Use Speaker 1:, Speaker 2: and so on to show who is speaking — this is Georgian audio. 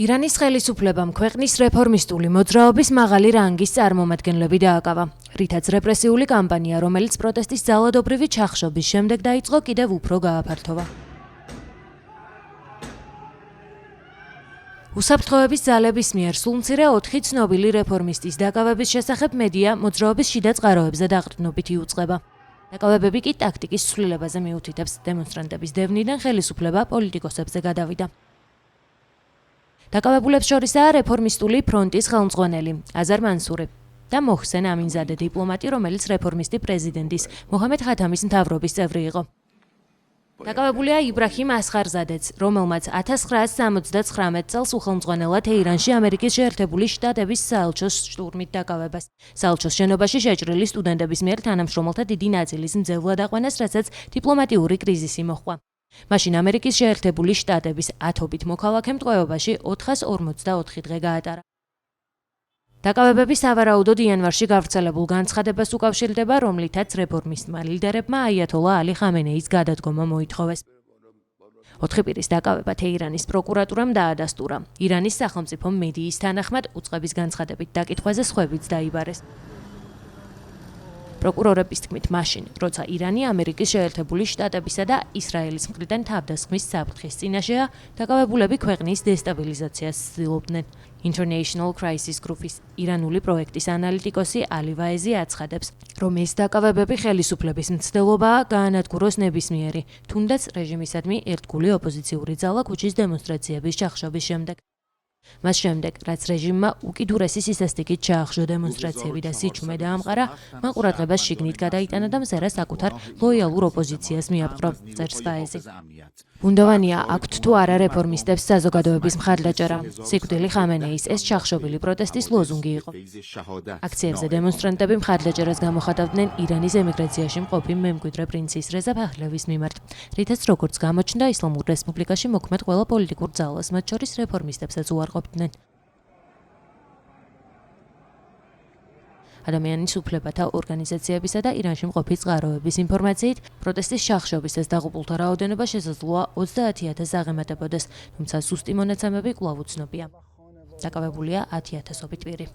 Speaker 1: ირანის ხელისუფლებამ ქვეყნის რეფორმისტული მოძრაობის მაღალი რანგის წარმომადგენლები დააკავა, რითაც რეპრესიული კამპანია, რომელიც პროტესტის ძალადობრივი ჩახშობის შემდეგ დაიწყო, კიდევ უფრო გააფართოვა. უსაფრთხოების ძალების მიერ სულმცირე 4 ცნობილი რეფორმისტის დაკავების შესახებ მედია მოძრაობის შიდა წყაროებზე დაყრდნობით იუწყება. დაკავებები კი ტაქტიკის ცვლილებაზე მიუთითებს, დემონსტრანტების დევნიდან ხელისუფლება პოლიტიკოსებზე გადავიდა. დაკავებულებს შორისაა რეფორმისტული ფრონტის ხელმძღვანელი აზარ მანსური და მოჰსენ ამინზადე დიპლომატი, რომელიც რეფორმისტი პრეზიდენტის მოჰამედ ხათამის მთავრობის წევრი იყო. დაკავებულია იბრაჰიმ ასხარზადეც, რომელმაც 1979 წელს უხელმძღვანელა თეირანში ამერიკის შეერთებული შტატების საელჩოს შტურმით დაკავებას. საელჩოს შენობაში შეჭრილი სტუდენტების მიერ თანამშრომელთა დიდი ნაწილის მძევლად აყვანას, რასაც დიპლომატიური კრიზისი მოჰყვა. მაშინ ამერიკის შეერთებული შტატების 10-ობით მოქალაქემ ტყვეობაში 444 დღე გაატარა. დაკავებები სავარაუდოდ იანვარში გავრცელებულ განცხადებას უკავშირდება, რომლითაც რეფორმისტმა ლიდერებმა აიათოლა ალი ხამენეის გადადგომა მოითხოვეს. 4 პირის დაკავება თეირანის პროკურატურამ დაადასტურა. ირანის სახელმწიფო მედიის თანახმად უწყების განცხადებით დაკითხვაზე სხვებიც დაიბარეს. პროკურორების თქმით, მაშინ, როცა ირანი ამერიკის შეერთებული შტატებისა და ისრაელის მხრიდან თავდასხმის საფრთხის წინაშეა, დაკავებულები ქვეყნის დესტაბილიზაციას ცდილობდნენ. International Crisis Group-ის ირანული პროექტის ანალიტიკოსი ალი ვაეზი აცხადებს, რომ ეს დაკავებები ხელისუფლების მცდელობაა გაანადგუროს ნებისმიერი, თუნდაც რეჟიმისადმი ერთგული ოპოზიციური ძალა ქუჩის დემონსტრაციების ჩახშობის შემდეგ. მას შემდეგ, რაც რეჟიმმა უკიდურესი სისასტიკით ჩაახშო დემონსტრაციები და სიჩუმე დაამყარა, მან ყურადღებას შიგნით გადაიტანა და მზერა საკუთარ ლოიალურ ოპოზიციას მიაპყრო, წერს ვაეზი. ბუნდოვანია აქვთ თუ არა რეფორმისტებს საზოგადოების მხარდაჭერა. სიკვდილი ხამენეის ეს ჩახშობილი პროტესტის ლოზუნგი იყო. აქციებზე დემონსტრანტები მხარდაჭერას გამოხატავდნენ ირანის ემიგრაციაში მყოფი მემკვიდრე პრინცის რეზა ფაჰლევის მიმართ, რითაც როგორც გამოჩნდა, ისლამურ რესპუბლიკაში მოქმედ ყველა პოლიტიკურ ძალას, მათ შორის რეფორმისტებსაც უარყოფდნენ. ადამიანის უფლებათა ორგანიზაციებისა და ირანში მყოფი წყაროების ინფორმაციით, პროტესტის ჩახშობის ეს დაღუპულთა რაოდენობა შესაძლოა 30,000-ს აღემატებოდეს, თუმცა ზუსტი მონაცემები კვლავ უცნობია. დაკავებულია 10,000-ობით პირი.